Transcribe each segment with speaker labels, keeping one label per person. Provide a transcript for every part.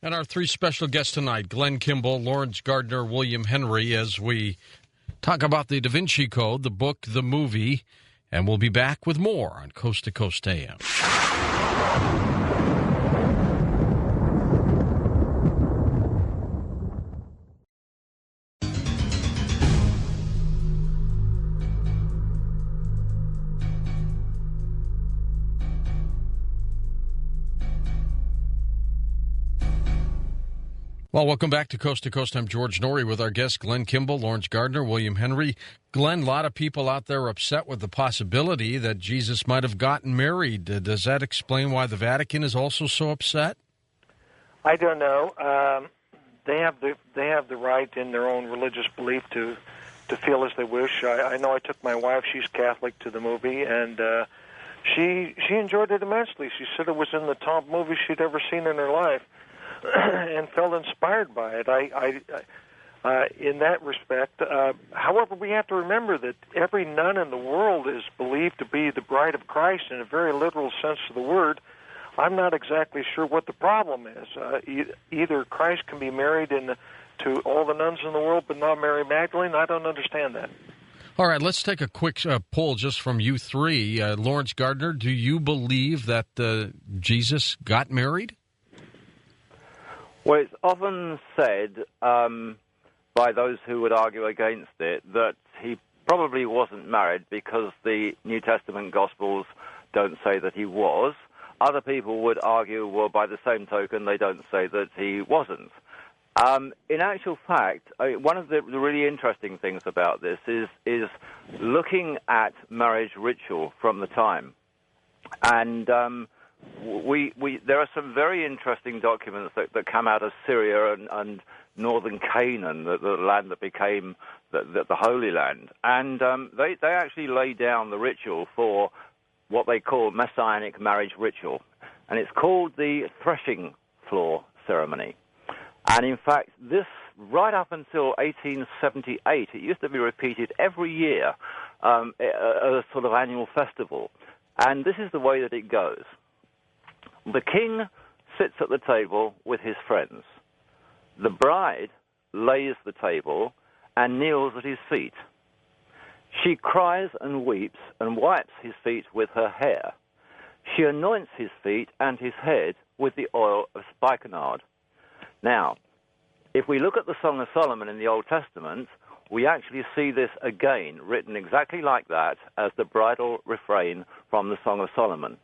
Speaker 1: And our three special guests tonight, Glenn Kimball, Laurence Gardner, William Henry, as we talk about the Da Vinci Code, the book, the movie, and we'll be back with more on Coast to Coast AM. Well, welcome back to Coast. I'm George Norrie with our guests, Glenn Kimball, Laurence Gardner, William Henry. Glenn, a lot of people out there are upset with the possibility that Jesus might have gotten married. Does that explain why the Vatican is also so upset?
Speaker 2: I don't know. They have the right in their own religious belief to feel as they wish. I know I took my wife, she's Catholic, to the movie, and she enjoyed it immensely. She said it was in the top movie she'd ever seen in her life. And felt inspired by it. In that respect. However, we have to remember that every nun in the world is believed to be the bride of Christ in a very literal sense of the word. I'm not exactly sure what the problem is. Either Christ can be married to all the nuns in the world, but not Mary Magdalene. I don't understand that.
Speaker 1: All right, let's take a quick poll just from you three. Laurence Gardner, do you believe that Jesus got married?
Speaker 3: Well, it's often said by those who would argue against it that he probably wasn't married because the New Testament Gospels don't say that he was. Other people would argue, well, by the same token, they don't say that he wasn't. In actual fact, one of the really interesting things about this is looking at marriage ritual from the time. And there are some very interesting documents that come out of Syria and northern Canaan, the land that became the Holy Land. And they actually lay down the ritual for what they call Messianic marriage ritual. And it's called the threshing floor ceremony. And in fact, this, right up until 1878, it used to be repeated every year at a sort of annual festival. And this is the way that it goes. The king sits at the table with his friends. The bride lays the table and kneels at his feet. She cries and weeps and wipes his feet with her hair. She anoints his feet and his head with the oil of spikenard. Now, if we look at the Song of Solomon in the Old Testament, we actually see this again, written exactly like that as the bridal refrain from the Song of Solomon.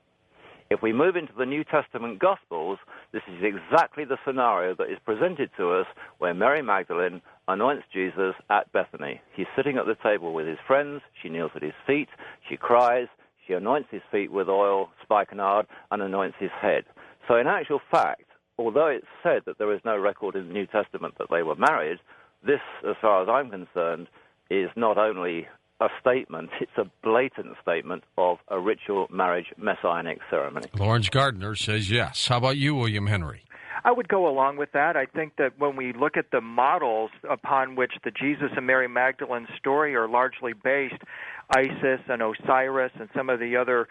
Speaker 3: If we move into the New Testament Gospels, this is exactly the scenario that is presented to us where Mary Magdalene anoints Jesus at Bethany. He's sitting at the table with his friends. She kneels at his feet. She cries. She anoints his feet with oil, spikenard, and anoints his head. So in actual fact, although it's said that there is no record in the New Testament that they were married, this, as far as I'm concerned, is not only a statement, it's a blatant statement of a ritual marriage messianic ceremony.
Speaker 1: Laurence Gardner says yes. How about you, William Henry?
Speaker 2: I would go along with that. I think that when we look at the models upon which the Jesus and Mary Magdalene story are largely based, Isis and Osiris and some of the other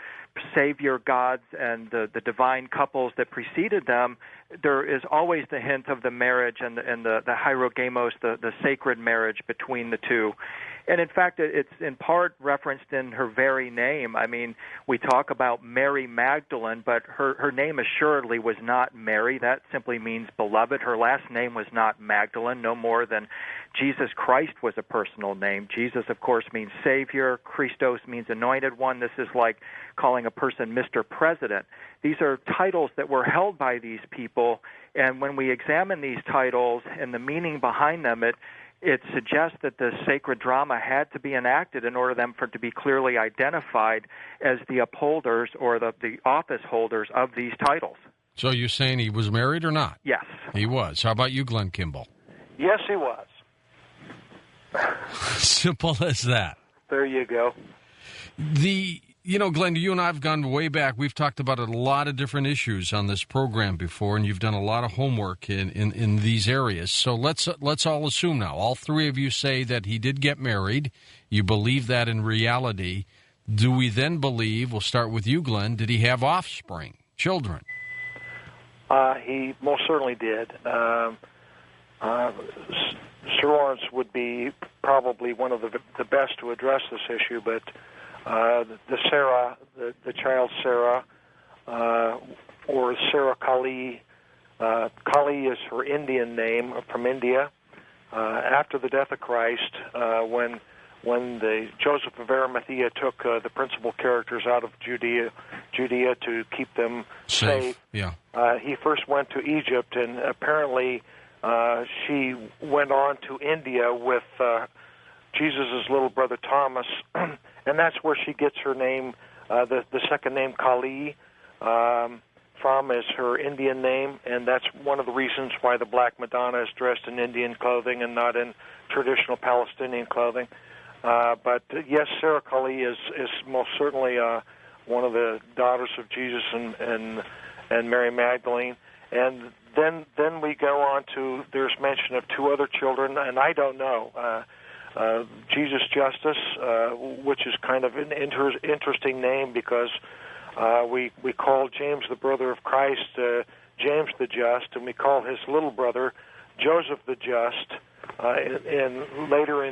Speaker 2: savior gods and the divine couples that preceded them, there is always the hint of the marriage and the hierogamos, the sacred marriage between the two. And in fact, it's in part referenced in her very name. I mean, we talk about Mary Magdalene, but her name assuredly was not Mary. That simply means beloved. Her last name was not Magdalene, no more than Jesus Christ was a personal name. Jesus, of course, means Savior. Christos means Anointed One. This is like calling a person Mr. President. These are titles that were held by these people, and when we examine these titles and the meaning behind them, it suggests that the sacred drama had to be enacted in order for them to be clearly identified as the upholders or the office holders of these titles.
Speaker 1: So you're saying he was married or not?
Speaker 2: Yes.
Speaker 1: He was. How about you, Glenn Kimball?
Speaker 2: Yes, he was.
Speaker 1: Simple as that.
Speaker 2: There you go.
Speaker 1: Glenn, you and I have gone way back. We've talked about a lot of different issues on this program before, and you've done a lot of homework in these areas. So let's all assume now, all three of you say that he did get married. You believe that in reality. Do we then believe, we'll start with you, Glenn, did he have offspring, children?
Speaker 4: He most certainly did. Sir Laurence would be probably one of the best to address this issue, but the Sarah, the child Sarah, or Sarah Kali. Kali is her Indian name from India. After the death of Christ, when the Joseph of Arimathea took the principal characters out of Judea to keep them safe, he first went to Egypt, and apparently she went on to India with Jesus' little brother Thomas, and that's where she gets her name, the second name Kali, from is her Indian name, and that's one of the reasons why the Black Madonna is dressed in Indian clothing and not in traditional Palestinian clothing. But yes, Sarah Kali is most certainly one of the daughters of Jesus and Mary Magdalene. And then we go on to, there's mention of two other children, and I don't know. Jesus Justus, which is kind of an interesting name because we call James, the brother of Christ, James the Just, and we call his little brother Joseph the Just. And later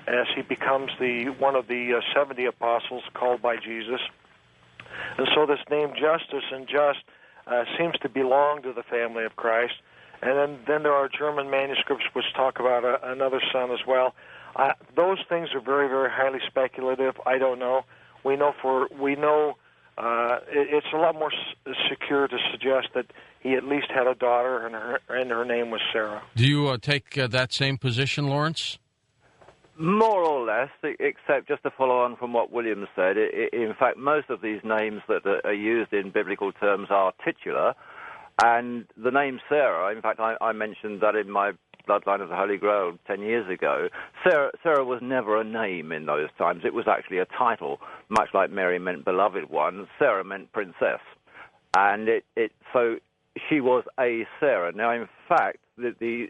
Speaker 4: as he becomes one of the 70 apostles called by Jesus, and so this name Justus and Just seems to belong to the family of Christ. And then there are German manuscripts which talk about another son as well. Those things are very, very highly speculative. I don't know. We know it's a lot more secure to suggest that he at least had a daughter, and her name was Sarah.
Speaker 1: Do you take that same position, Laurence?
Speaker 3: More or less, except just to follow on from what William said. In fact, most of these names that are used in biblical terms are titular, and the name Sarah, in fact, I mentioned that in my Bloodline of the Holy Grail 10 years ago. Sarah was never a name in those times. It was actually a title, much like Mary meant beloved one. Sarah meant princess, and so she was a Sarah. Now, in fact, the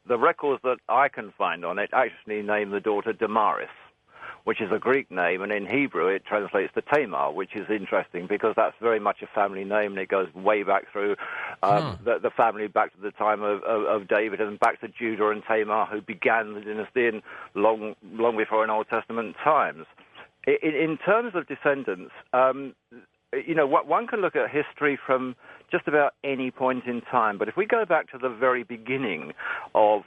Speaker 3: records that I can find on it actually name the daughter Damaris, which is a Greek name, and in Hebrew it translates to Tamar, which is interesting because that's very much a family name, and it goes way back through the family, back to the time of David, and back to Judah and Tamar, who began the dynasty in long before in Old Testament times. In terms of descendants, one can look at history from just about any point in time, but if we go back to the very beginning of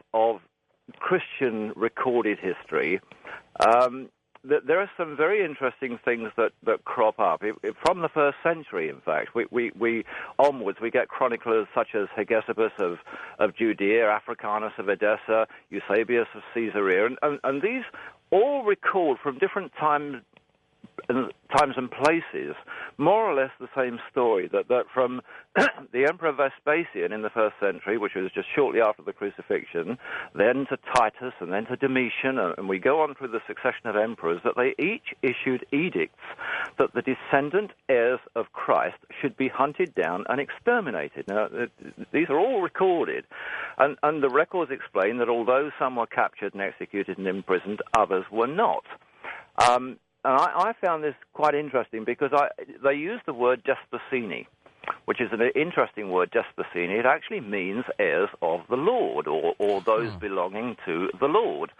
Speaker 3: Christian recorded history, there are some very interesting things that crop up. From the first century, in fact, we onwards, we get chroniclers such as Hegesippus of Judea, Africanus of Edessa, Eusebius of Caesarea, and these all record from different times and places, more or less the same story, that from the Emperor Vespasian in the first century, which was just shortly after the crucifixion, then to Titus, and then to Domitian, and we go on through the succession of emperors, that they each issued edicts that the descendant heirs of Christ should be hunted down and exterminated. Now, these are all recorded, and the records explain that although some were captured and executed and imprisoned, others were not. And I found this quite interesting because they use the word Desposini, which is an interesting word, Desposini. It actually means heirs of the Lord, or those belonging to the Lord.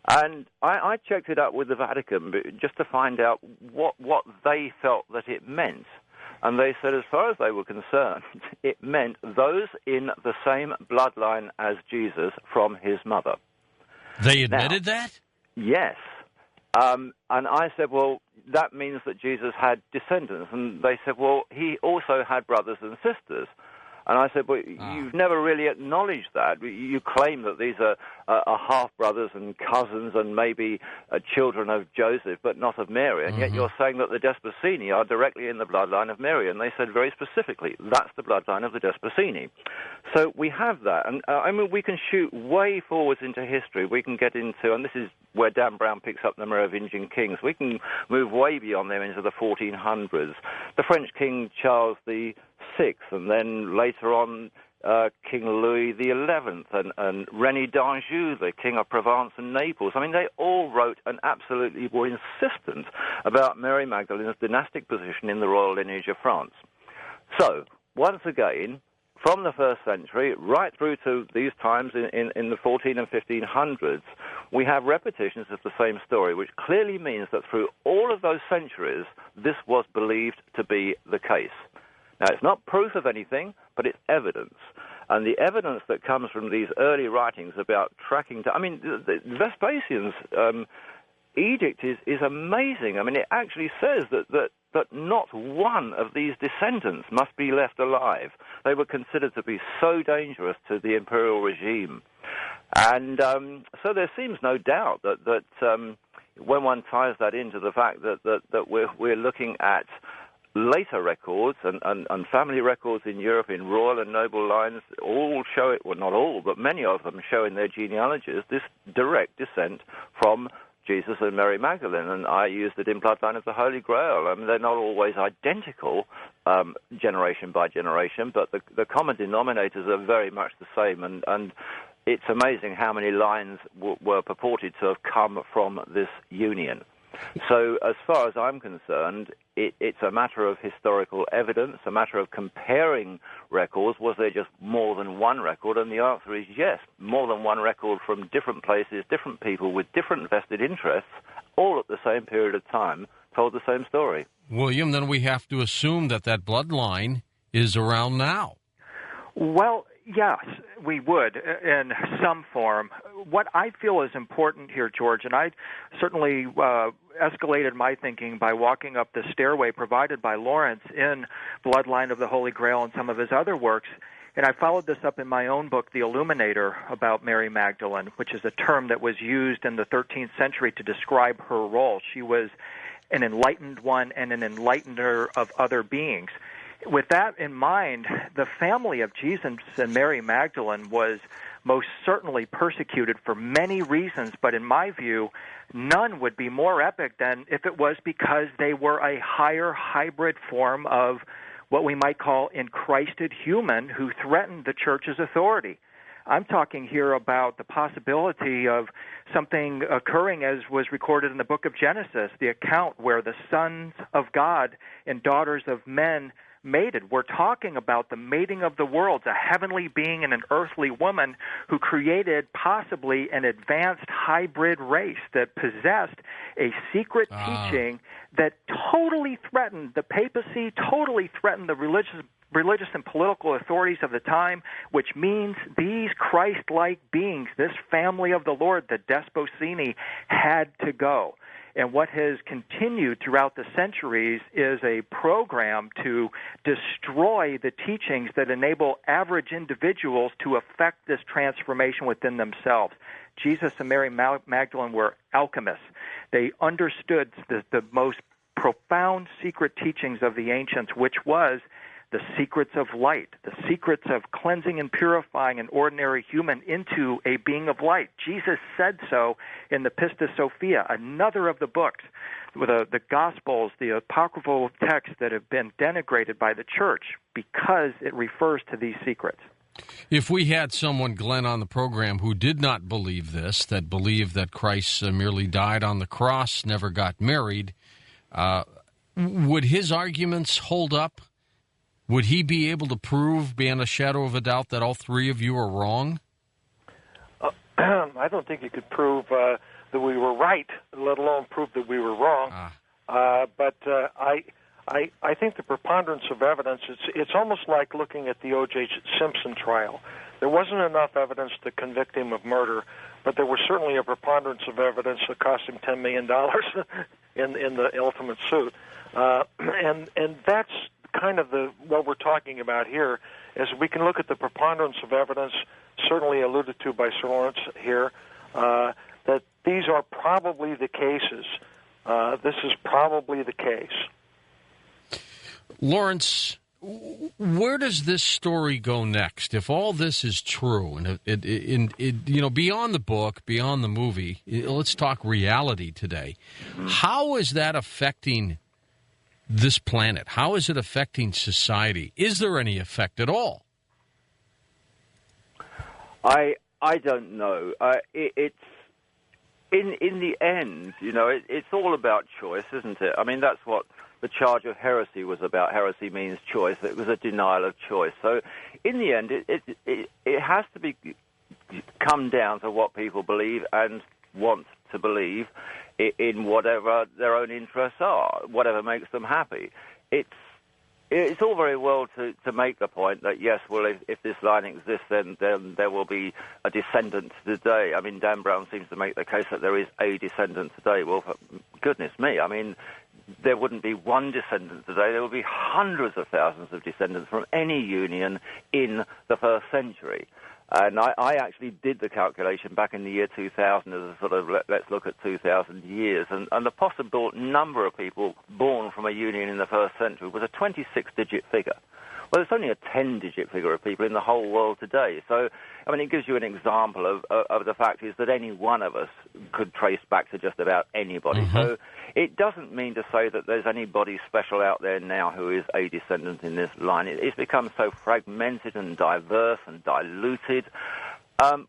Speaker 3: And I checked it out with the Vatican just to find out what they felt that it meant. And they said, as far as they were concerned, it meant those in the same bloodline as Jesus from his mother.
Speaker 1: They admitted that?
Speaker 3: Yes. And I said, well, that means that Jesus had descendants. And they said, well, he also had brothers and sisters. And I said, well, you've never really acknowledged that. You claim that these are half-brothers and cousins and maybe children of Joseph, but not of Mary. And yet you're saying that the Desposini are directly in the bloodline of Mary. And they said very specifically, that's the bloodline of the Desposini. So we have that. And I mean, we can shoot way forwards into history. We can get into, and this is where Dan Brown picks up the Merovingian kings. We can move way beyond them into the 1400s. The French King Charles VI, and then later on King Louis XI and René d'Anjou, the King of Provence and Naples. I mean, they all wrote and absolutely were insistent about Mary Magdalene's dynastic position in the royal lineage of France. So once again, from the 1st century right through to these times in the 14 and 1500s, we have repetitions of the same story, which clearly means that through all of those centuries, this was believed to be the case. Now, it's not proof of anything, but it's evidence. And the evidence that comes from these early writings about tracking... the Vespasian's edict is amazing. I mean, it actually says that not one of these descendants must be left alive. They were considered to be so dangerous to the imperial regime. And so there seems no doubt that when one ties that into the fact that we're looking at later records and family records in Europe in royal and noble lines, all show it, well, not all, but many of them show in their genealogies this direct descent from Jesus and Mary Magdalene, and I used it in Bloodline of the Holy Grail. I mean, they're not always identical generation by generation, but the common denominators are very much the same, and it's amazing how many lines were purported to have come from this union. So as far as I'm concerned, it's a matter of historical evidence, a matter of comparing records. Was there just more than one record? And the answer is yes, more than one record from different places, different people with different vested interests, all at the same period of time, told the same story.
Speaker 1: William, then we have to assume that bloodline is around now.
Speaker 2: Well, yes, we would in some form. What I feel is important here, George, and I certainly escalated my thinking by walking up the stairway provided by Laurence in Bloodline of the Holy Grail and some of his other works, and I followed this up in my own book, The Illuminator, about Mary Magdalene, which is a term that was used in the 13th century to describe her role. She was an enlightened one and an enlightener of other beings. With that in mind, the family of Jesus and Mary Magdalene was most certainly persecuted for many reasons, but in my view, none would be more epic than if it was because they were a higher hybrid form of what we might call enchrysted human who threatened the church's authority. I'm talking here about the possibility of something occurring as was recorded in the book of Genesis, the account where the sons of God and daughters of men mated. We're talking about the mating of the worlds, a heavenly being and an earthly woman who created possibly an advanced hybrid race that possessed a secret teaching that totally threatened the papacy, totally threatened the religious and political authorities of the time, which means these Christ-like beings, this family of the Lord, the Desposini, had to go. And what has continued throughout the centuries is a program to destroy the teachings that enable average individuals to effect this transformation within themselves. Jesus and Mary Magdalene were alchemists. They understood the most profound secret teachings of the ancients, which was the secrets of light, the secrets of cleansing and purifying an ordinary human into a being of light. Jesus said so in the Pistis Sophia, another of the books, with the Gospels, the apocryphal texts that have been denigrated by the church because it refers to these secrets.
Speaker 1: If we had someone, Glenn, on the program who did not believe this, that believed that Christ merely died on the cross, never got married, would his arguments hold up? Would he be able to prove, beyond a shadow of a doubt, that all three of you are wrong?
Speaker 4: I don't think he could prove that we were right, let alone prove that we were wrong. But I think the preponderance of evidence, it's almost like looking at the O.J. Simpson trial. There wasn't enough evidence to convict him of murder, but there was certainly a preponderance of evidence that cost him $10 million in the ultimate suit. And that's kind of what we're talking about here, is we can look at the preponderance of evidence, certainly alluded to by Sir Laurence here, that these are probably the cases. This is probably the case.
Speaker 1: Laurence, where does this story go next? If all this is true, and it beyond the book, beyond the movie, let's talk reality today. How is that affecting this planet? How is it affecting society? Is there any effect at all?
Speaker 3: I don't know. It's in the end, it's all about choice, isn't it? I mean, that's what the charge of heresy was about. Heresy means choice. It was a denial of choice. So in the end, it has to come down to what people believe and want to believe in whatever their own interests are, whatever makes them happy. It's all very well to make the point that, yes, well, if this line exists, then there will be a descendant today. I mean, Dan Brown seems to make the case that there is a descendant today. Well, for goodness me, I mean, there wouldn't be one descendant today. There would be hundreds of thousands of descendants from any union in the first century. And I actually did the calculation back in the year 2000 as a sort of, let's look at 2,000 years. And the possible number of people born from a union in the first century was a 26-digit figure. Well, it's only a 10-digit figure of people in the whole world today. So, I mean, it gives you an example of the fact is that any one of us could trace back to just about anybody. Mm-hmm. So it doesn't mean to say that there's anybody special out there now who is a descendant in this line. It's become so fragmented and diverse and diluted.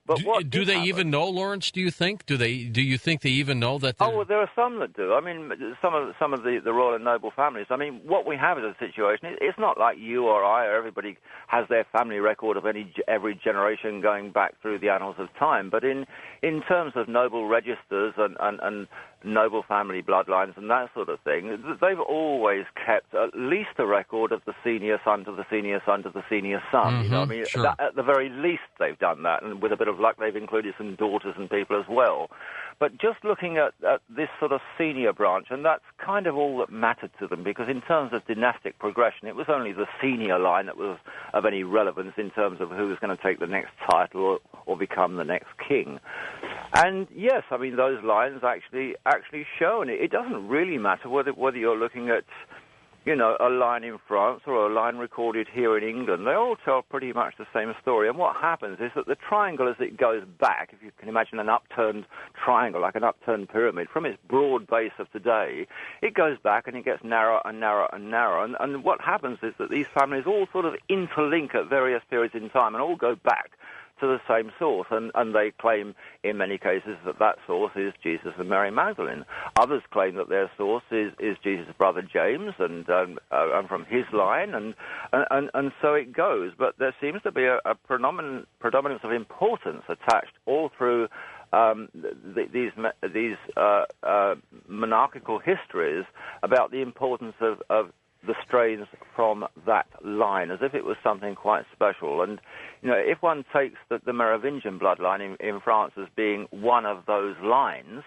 Speaker 3: But
Speaker 1: do they even know, Laurence? Do you think? Do you think they even know that?
Speaker 3: Oh, well, there are some that do. I mean, some of the royal and noble families. I mean, what we have is a situation. It's not like you or I or everybody has their family record of every generation going back through the annals of time. But in terms of noble registers and noble family bloodlines and that sort of thing, they've always kept at least a record of the senior son to the senior son to the senior son.
Speaker 1: Mm-hmm,
Speaker 3: you know, I mean,
Speaker 1: sure.
Speaker 3: At the very least they've done that, and with a bit of luck they've included some daughters and people as well. But just looking at this sort of senior branch, and that's kind of all that mattered to them, because in terms of dynastic progression, it was only the senior line that was of any relevance in terms of who was going to take the next title or become the next king. And yes, I mean, those lines actually show, and it doesn't really matter whether you're looking at, you know, a line in France or a line recorded here in England. They all tell pretty much the same story. And what happens is that the triangle, as it goes back, if you can imagine an upturned triangle, like an upturned pyramid, from its broad base of today, it goes back and it gets narrower and narrower and narrower. And what happens is that these families all sort of interlink at various periods in time and all go back to the same source, and they claim in many cases that source is Jesus and Mary Magdalene. Others claim that their source is Jesus' brother James and from his line, and so it goes. But there seems to be a predominance of importance attached all through these monarchical histories about the importance of the strains from that line, as if it was something quite special. And, you know, if one takes the Merovingian bloodline in France as being one of those lines,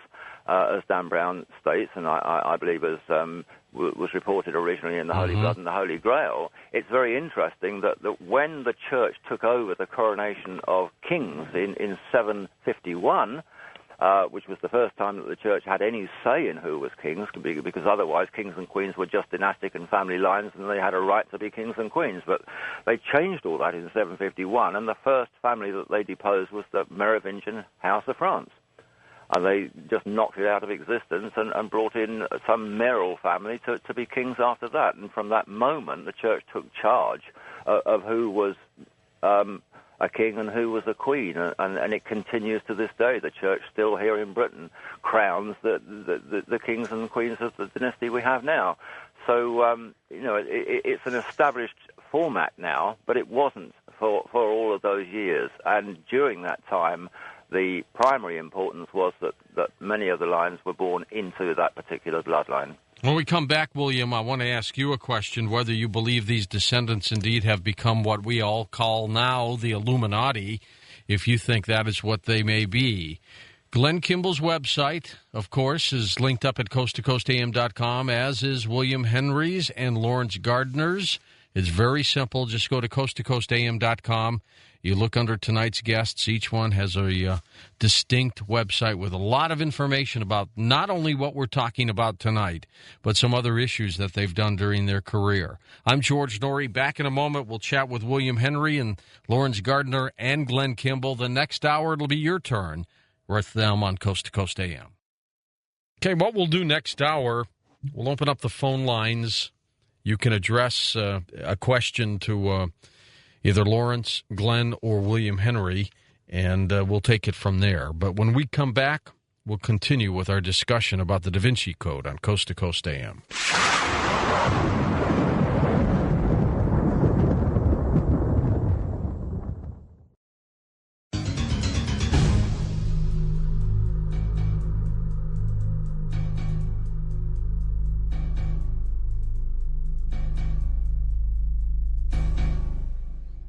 Speaker 3: as Dan Brown states, and I believe as was reported originally in the Holy Blood and the Holy Grail, it's very interesting that when the Church took over the coronation of kings in 751, which was the first time that the Church had any say in who was kings, because otherwise kings and queens were just dynastic and family lines, and they had a right to be kings and queens. But they changed all that in 751, and the first family that they deposed was the Merovingian House of France. And they just knocked it out of existence and brought in some mayoral family to be kings after that. And from that moment, the Church took charge of who was a king and who was a queen, and it continues to this day. The Church still here in Britain crowns the kings and queens of the dynasty we have now. So, you know, it's an established format now, but it wasn't for all of those years. And during that time, the primary importance was that many of the lines were born into that particular bloodline.
Speaker 1: When we come back, William, I want to ask you a question, whether you believe these descendants indeed have become what we all call now the Illuminati, if you think that is what they may be. Glenn Kimball's website, of course, is linked up at coasttocoastam.com, as is William Henry's and Laurence Gardner's. It's very simple. Just go to coasttocoastam.com. You look under tonight's guests. Each one has a distinct website with a lot of information about not only what we're talking about tonight, but some other issues that they've done during their career. I'm George Norrie. Back in a moment, we'll chat with William Henry and Laurence Gardner and Glenn Kimball. The next hour, it'll be your turn with them on Coast to Coast AM. Okay, what we'll do next hour, we'll open up the phone lines. You can address a question to either Laurence, Glenn, or William Henry, and we'll take it from there. But when we come back, we'll continue with our discussion about the Da Vinci Code on Coast to Coast AM.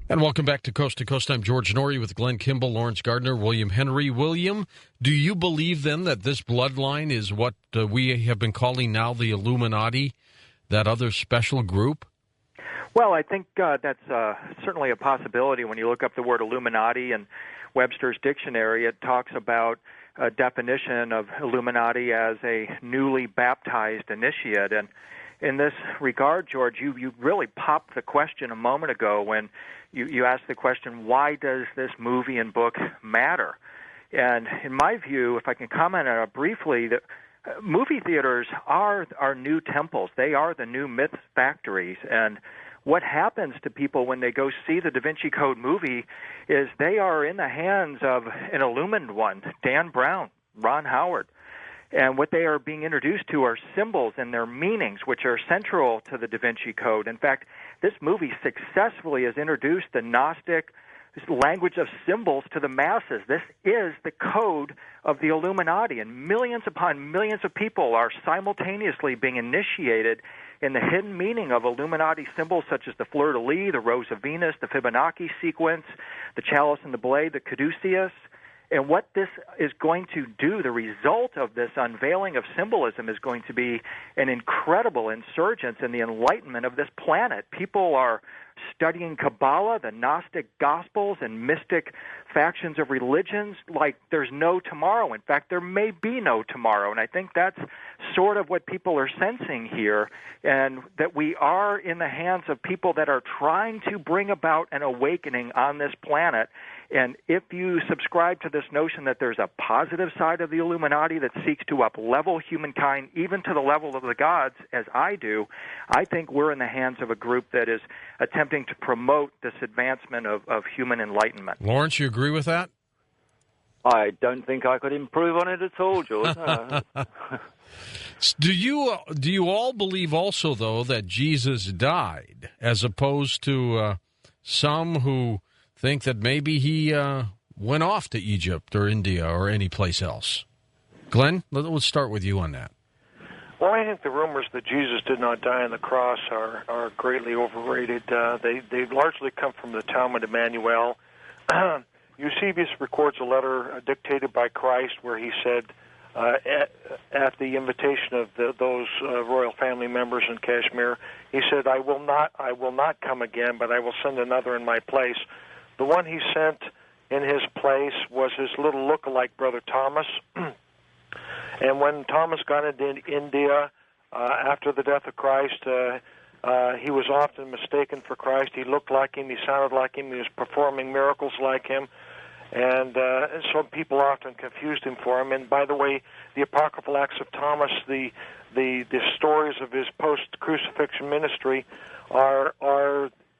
Speaker 1: And welcome back to Coast. I'm George Norrie with Glenn Kimball, Laurence Gardner, William Henry. William, do you believe then that this bloodline is what we have been calling now the Illuminati, that other special group?
Speaker 2: Well, I think that's certainly a possibility. When you look up the word Illuminati in Webster's dictionary, it talks about a definition of Illuminati as a newly baptized initiate. And in this regard, George, you really popped the question a moment ago when you asked the question, why does this movie and book matter? And in my view, if I can comment on it briefly, that movie theaters are our new temples. They are the new myth factories. And what happens to people when they go see the Da Vinci Code movie is they are in the hands of an illumined one, Dan Brown, Ron Howard. And what they are being introduced to are symbols and their meanings, which are central to the Da Vinci Code. In fact, this movie successfully has introduced the Gnostic language of symbols to the masses. This is the code of the Illuminati, and millions upon millions of people are simultaneously being initiated in the hidden meaning of Illuminati symbols such as the fleur-de-lis, the Rose of Venus, the Fibonacci sequence, the chalice and the blade, the caduceus. And what this is going to do, the result of this unveiling of symbolism is going to be an incredible insurgence in the enlightenment of this planet. People are studying Kabbalah, the Gnostic Gospels, and mystic factions of religions like there's no tomorrow. In fact, there may be no tomorrow. And I think that's sort of what people are sensing here, and that we are in the hands of people that are trying to bring about an awakening on this planet. And if you subscribe to this notion that there's a positive side of the Illuminati that seeks to up-level humankind, even to the level of the gods, as I do, I think we're in the hands of a group that is attempting to promote this advancement of human enlightenment.
Speaker 1: Laurence, you agree with that?
Speaker 3: I don't think I could improve on it at all, George.
Speaker 1: Do you all believe also, though, that Jesus died, as opposed to some who think that maybe he went off to Egypt or India or any place else? Glenn, let's start with you on that.
Speaker 4: Well, I think the rumors that Jesus did not die on the cross are greatly overrated. They largely come from the Talmud Emmanuel. Eusebius records a letter dictated by Christ where he said, at the invitation of those royal family members in Kashmir, he said, "I will not come again, but I will send another in my place." The one he sent in his place was his little look-alike brother Thomas. And when Thomas got into India after the death of Christ, he was often mistaken for Christ. He looked like him, he sounded like him, he was performing miracles like him. And so people often confused him for him. And by the way, the Apocryphal Acts of Thomas, the stories of his post-crucifixion ministry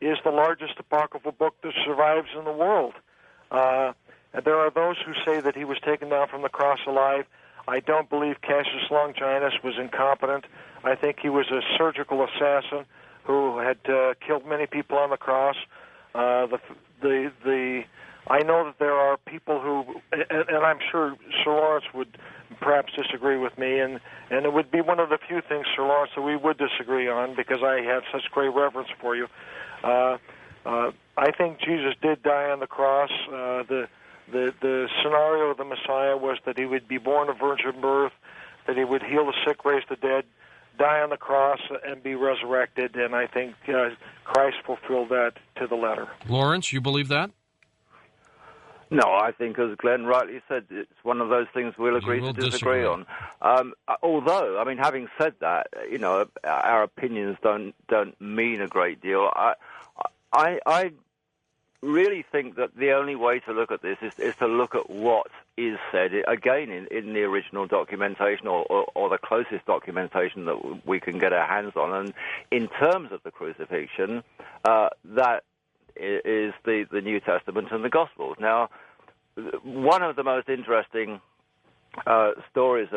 Speaker 4: is the largest apocryphal book that survives in the world. And there are those who say that he was taken down from the cross alive. I don't believe Cassius Longinus was incompetent. I think he was a surgical assassin who had killed many people on the cross. I know that there are people who, and I'm sure Sir Laurence would perhaps disagree with me, and it would be one of the few things, Sir Laurence, that we would disagree on because I have such great reverence for you. I think Jesus did die on the cross. The scenario of the Messiah was that he would be born of virgin birth, that he would heal the sick, raise the dead, die on the cross, and be resurrected, and I think Christ fulfilled that to the letter.
Speaker 1: Laurence, you believe that?
Speaker 3: No, I think, as Glenn rightly said, it's one of those things we'll agree to disagree on. Although, I mean, having said that, you know, our opinions don't mean a great deal. I really think that the only way to look at this is to look at what is said, again, in the original documentation or the closest documentation that we can get our hands on. And in terms of the crucifixion, that is the New Testament and the Gospels. Now, one of the most interesting stories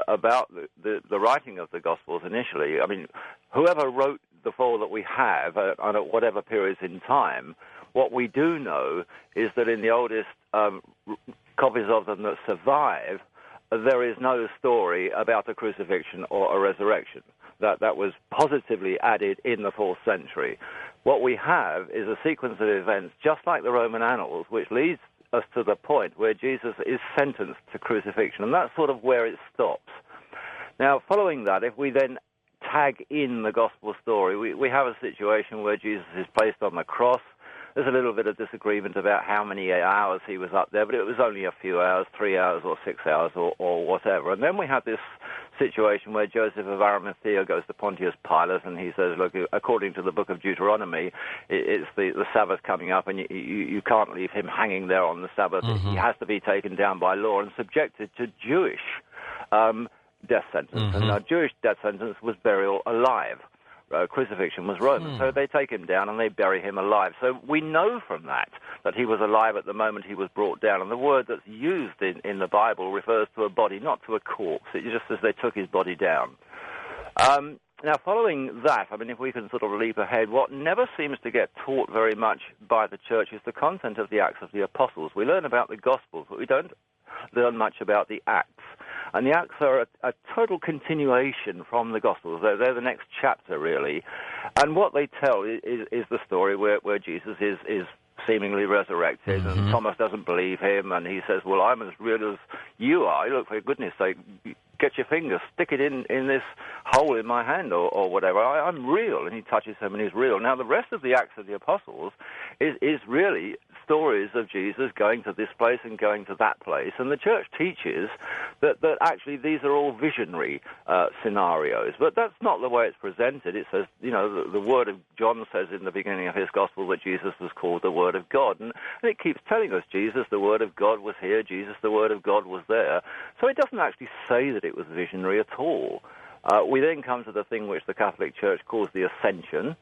Speaker 3: about the writing of the Gospels initially. I mean, whoever wrote the four that we have, and at whatever periods in time, what we do know is that in the oldest copies of them that survive, there is no story about a crucifixion or a resurrection. That was positively added in the 4th century. What we have is a sequence of events, just like the Roman annals, which leads us to the point where Jesus is sentenced to crucifixion, and that's sort of where it stops. Now, following that, if we then tag in the gospel story, we have a situation where Jesus is placed on the cross. There's a little bit of disagreement about how many hours he was up there, but it was only a few hours, 3 hours or 6 hours or whatever. And then we have this situation where Joseph of Arimathea goes to Pontius Pilate and he says, look, according to the book of Deuteronomy, it's the Sabbath coming up and you can't leave him hanging there on the Sabbath. Mm-hmm. He has to be taken down by law and subjected to Jewish death sentence. Mm-hmm. And our Jewish death sentence was burial alive. Crucifixion was Roman. So they take him down and they bury him alive. So we know from that he was alive at the moment he was brought down. And the word that's used in the Bible refers to a body, not to a corpse. It's just as they took his body down. Now, following that, I mean, if we can sort of leap ahead, what never seems to get taught very much by the church is the content of the Acts of the Apostles. We learn about the Gospels, but we don't learn much about the Acts. And the Acts are a total continuation from the Gospels. They're the next chapter, really. And what they tell is the story where Jesus is seemingly resurrected, mm-hmm. and Thomas doesn't believe him, and he says, well, I'm as real as you are. Look, for goodness sake, get your finger, stick it in this hole in my hand or whatever. I'm real. And he touches him and he's real. Now, the rest of the Acts of the Apostles is really stories of Jesus going to this place and going to that place. And the church teaches that actually these are all visionary scenarios. But that's not the way it's presented. It says, the word of John says in the beginning of his gospel that Jesus was called the Word of God. And it keeps telling us Jesus, the Word of God, was here. Jesus, the Word of God, was there. So it doesn't actually say that it was visionary at all. We then come to the thing which the Catholic Church calls the Ascension,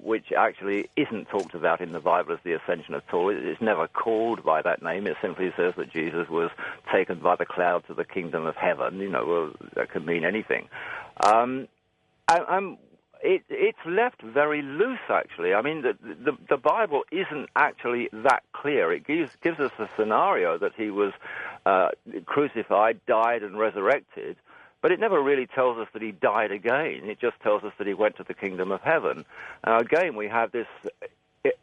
Speaker 3: which actually isn't talked about in the Bible as the Ascension at all. It's never called by that name. It simply says that Jesus was taken by the cloud to the kingdom of heaven. Well, that could mean anything. It's left very loose, actually. I mean, the Bible isn't actually that clear. It gives us a scenario that he was crucified, died, and resurrected, but it never really tells us that he died again. It just tells us that he went to the kingdom of heaven. Again, we have this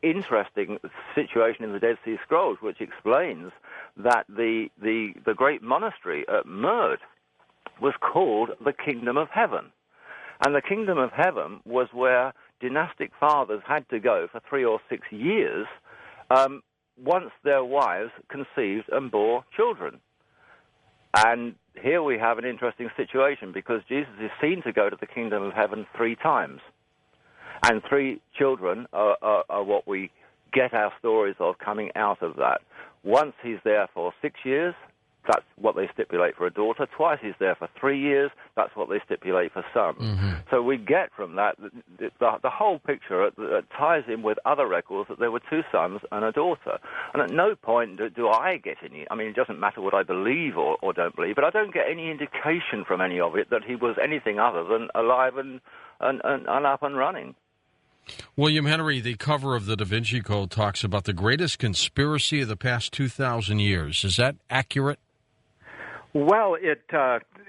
Speaker 3: interesting situation in the Dead Sea Scrolls, which explains that the great monastery at Murd was called the Kingdom of Heaven. And the Kingdom of Heaven was where dynastic fathers had to go for 3 or 6 years once their wives conceived and bore children. And here we have an interesting situation because Jesus is seen to go to the Kingdom of Heaven 3 times. And 3 children are what we get our stories of coming out of that. Once he's there for 6 years. That's what they stipulate for a daughter. Twice he's there for 3 years. That's what they stipulate for sons. Mm-hmm. So we get from that the whole picture ties in with other records that there were 2 sons and a daughter. And at no point do I get any. I mean, it doesn't matter what I believe or don't believe, but I don't get any indication from any of it that he was anything other than alive and up and running.
Speaker 1: William Henry, the cover of the Da Vinci Code, talks about the greatest conspiracy of the past 2,000 years. Is that accurate?
Speaker 2: Well,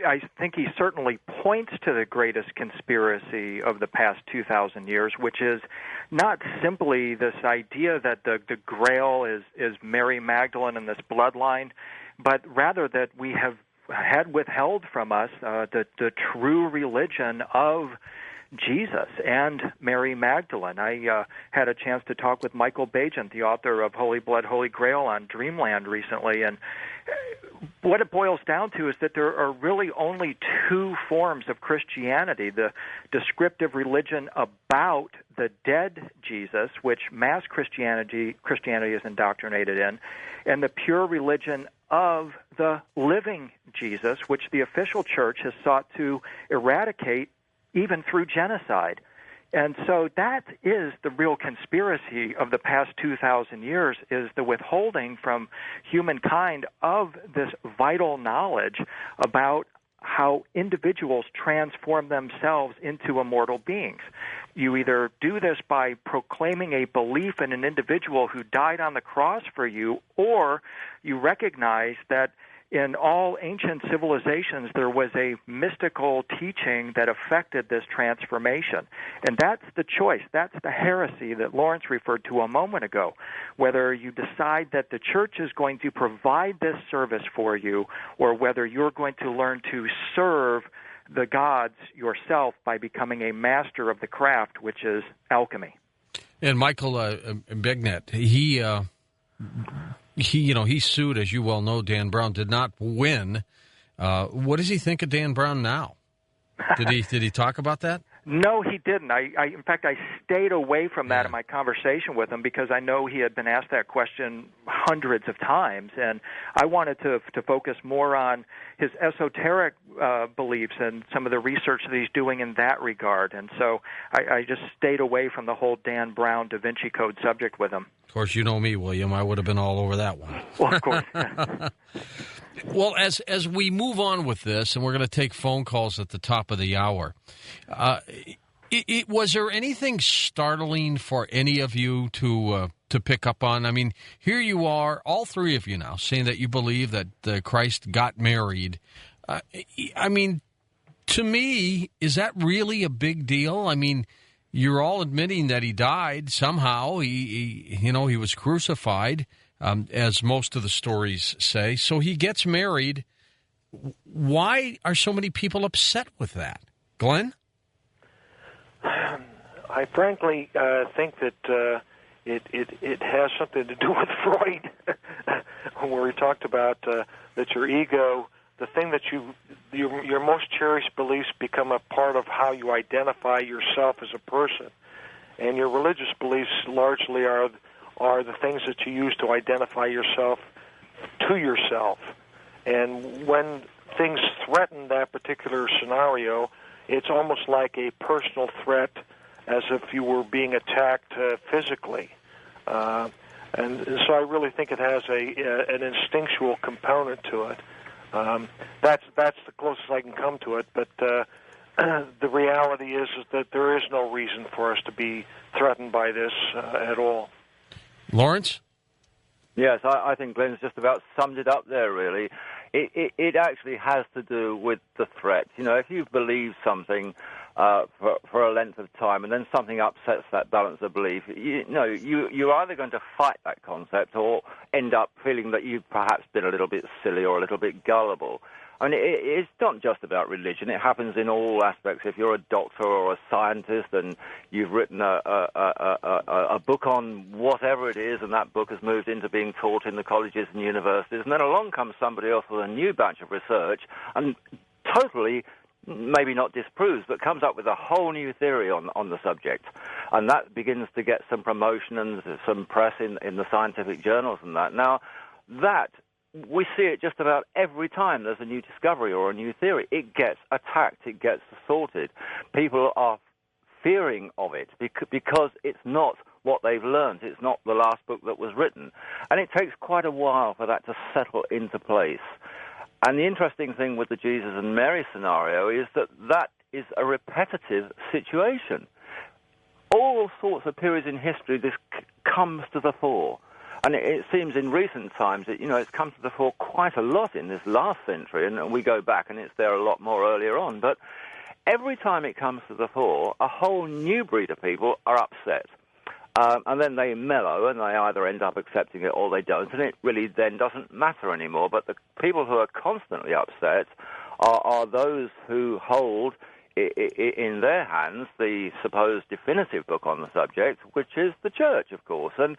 Speaker 2: I think he certainly points to the greatest conspiracy of the past 2,000 years, which is not simply this idea that the Grail is Mary Magdalene and this bloodline, but rather that we have had withheld from us the true religion of Jesus and Mary Magdalene. I had a chance to talk with Michael Bagent, the author of Holy Blood, Holy Grail on Dreamland recently, and what it boils down to is that there are really only 2 forms of Christianity: the descriptive religion about the dead Jesus, which mass Christianity is indoctrinated in, and the pure religion of the living Jesus, which the official church has sought to eradicate even through genocide. And so that is the real conspiracy of the past 2,000 years, is the withholding from humankind of this vital knowledge about how individuals transform themselves into immortal beings. You either do this by proclaiming a belief in an individual who died on the cross for you, or you recognize that in all ancient civilizations, there was a mystical teaching that affected this transformation. And that's the choice. That's the heresy that Laurence referred to a moment ago. Whether you decide that the church is going to provide this service for you, or whether you're going to learn to serve the gods yourself by becoming a master of the craft, which is alchemy.
Speaker 1: And Michael Begnet, he sued, as you well know, Dan Brown, did not win. What does he think of Dan Brown now? Did he talk about that?
Speaker 2: No, he didn't. In fact, I stayed away from that in my conversation with him because I know he had been asked that question hundreds of times, and I wanted to focus more on his esoteric beliefs and some of the research that he's doing in that regard. And so I just stayed away from the whole Dan Brown Da Vinci Code subject with him.
Speaker 1: Of course, you know me, William. I would have been all over that one.
Speaker 2: Well, of course.
Speaker 1: Well, as we move on with this, and we're going to take phone calls at the top of the hour, was there anything startling for any of you to pick up on? I mean, here you are, all three of you now, saying that you believe that Christ got married. I mean, to me, is that really a big deal? I mean, you're all admitting that he died somehow. He was crucified. As most of the stories say. So he gets married. Why are so many people upset with that? Glenn?
Speaker 4: I frankly think that it has something to do with Freud, where he talked about that your ego, the thing that your most cherished beliefs become a part of how you identify yourself as a person. And your religious beliefs largely are the things that you use to identify yourself to yourself. And when things threaten that particular scenario, it's almost like a personal threat, as if you were being attacked physically. And so I really think it has an instinctual component to it. That's the closest I can come to it, but the reality is that there is no reason for us to be threatened by this at all.
Speaker 1: Lawrence?
Speaker 3: Yes, I think Glenn's just about summed it up there, really. It actually has to do with the threat. You know, if you believe something for a length of time and then something upsets that balance of belief, you're either going to fight that concept or end up feeling that you've perhaps been a little bit silly or a little bit gullible. I mean, it's not just about religion. It happens in all aspects. If you're a doctor or a scientist and you've written a book on whatever it is, and that book has moved into being taught in the colleges and universities, and then along comes somebody else with a new batch of research and totally, maybe not disproves, but comes up with a whole new theory on the subject. And that begins to get some promotion and some press in the scientific journals and that. Now, that... we see it just about every time there's a new discovery or a new theory. It gets attacked. It gets assaulted. People are fearing of it because it's not what they've learned. It's not the last book that was written. And it takes quite a while for that to settle into place. And the interesting thing with the Jesus and Mary scenario is that is a repetitive situation. All sorts of periods in history, this comes to the fore. And it seems in recent times that, it's come to the fore quite a lot in this last century, and we go back and it's there a lot more earlier on. But every time it comes to the fore, a whole new breed of people are upset. And then they mellow and they either end up accepting it or they don't, and it really then doesn't matter anymore. But the people who are constantly upset are those who hold in their hands the supposed definitive book on the subject, which is the church, of course. And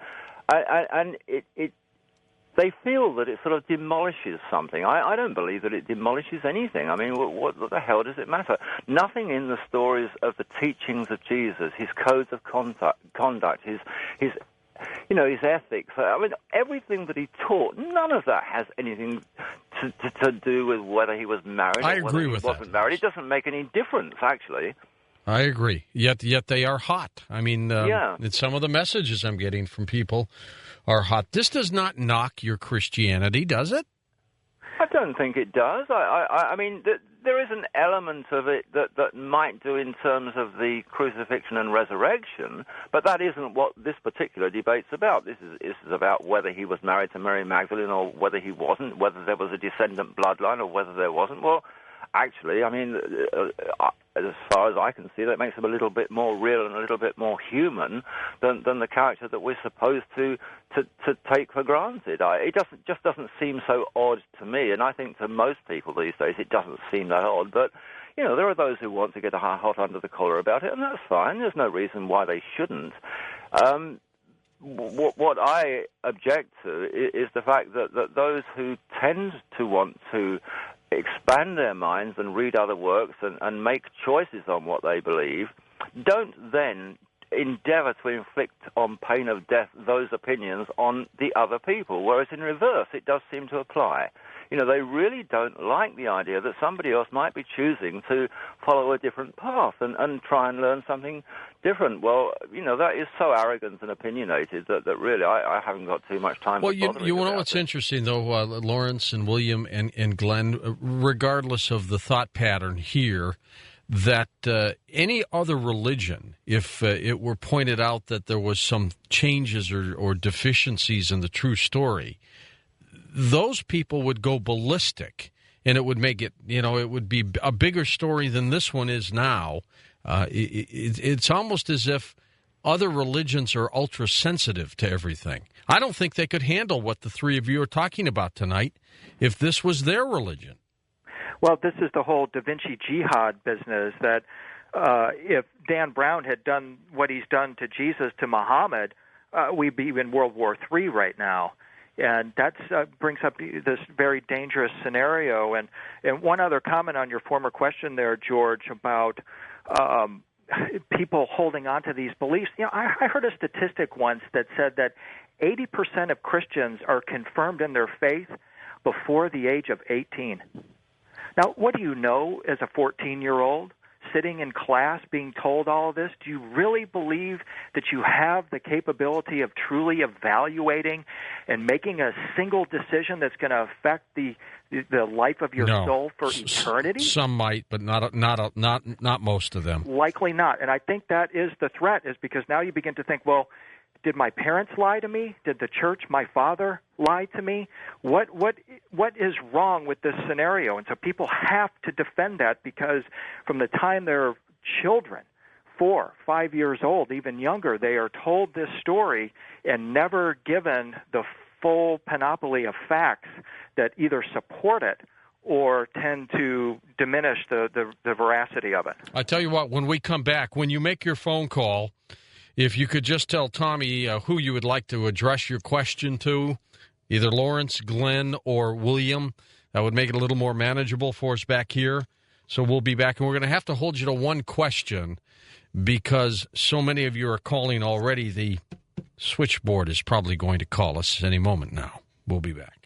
Speaker 3: they feel that it sort of demolishes something. I don't believe that it demolishes anything. I mean, what the hell does it matter? Nothing in the stories of the teachings of Jesus, his codes of conduct, his ethics. I mean, everything that he taught, none of that has anything to do with whether he was married or whether he wasn't married. It doesn't make any difference, actually.
Speaker 1: I agree. Yet they are hot. I mean, some of the messages I'm getting from people are hot. This does not knock your Christianity, does it?
Speaker 3: I don't think it does. I mean, there is an element of it that might do in terms of the crucifixion and resurrection, but that isn't what this particular debate's about. This is about whether he was married to Mary Magdalene or whether he wasn't, whether there was a descendant bloodline or whether there wasn't. Well, actually, I mean, as far as I can see, that makes him a little bit more real and a little bit more human than the character that we're supposed to take for granted. It just doesn't seem so odd to me, and I think to most people these days it doesn't seem that odd. But there are those who want to get hot under the collar about it, and that's fine. There's no reason why they shouldn't. What I object to is the fact that those who tend to want to expand their minds and read other works and make choices on what they believe, don't then endeavor to inflict on pain of death those opinions on the other people, whereas in reverse it does seem to apply. They really don't like the idea that somebody else might be choosing to follow a different path and try and learn something different. Well, that is so arrogant and opinionated that really I haven't got too much time.
Speaker 1: Well, you know what's interesting, though, Lawrence and William and Glenn, regardless of the thought pattern here, that any other religion, if it were pointed out that there was some changes or deficiencies in the true story, those people would go ballistic, and it would make it, it would be a bigger story than this one is now. It's almost as if other religions are ultra-sensitive to everything. I don't think they could handle what the three of you are talking about tonight if this was their religion.
Speaker 2: Well, this is the whole Da Vinci jihad business, that if Dan Brown had done what he's done to Jesus, to Muhammad, we'd be in World War III right now. And that brings up this very dangerous scenario. And one other comment on your former question there, George, about people holding on to these beliefs. I heard a statistic once that said that 80% of Christians are confirmed in their faith before the age of 18. Now, what do you know as a 14-year-old sitting in class being told all of this? Do you really believe that you have the capability of truly evaluating and making a single decision that's going to affect the life of your soul for eternity?
Speaker 1: Some might, but not most of them.
Speaker 2: Likely not. And I think that is the threat, is because now you begin to think, well, did my parents lie to me? Did the church, my father, lie to me? What is wrong with this scenario? And so people have to defend that, because from the time they're children, 4, 5 years old, even younger, they are told this story and never given the full panoply of facts that either support it or tend to diminish the veracity of it.
Speaker 1: I tell you what, when we come back, when you make your phone call, if you could just tell Tommy who you would like to address your question to, either Lawrence, Glenn, or William, that would make it a little more manageable for us back here. So we'll be back, and we're going to have to hold you to one question because so many of you are calling already. The switchboard is probably going to call us any moment now. We'll be back.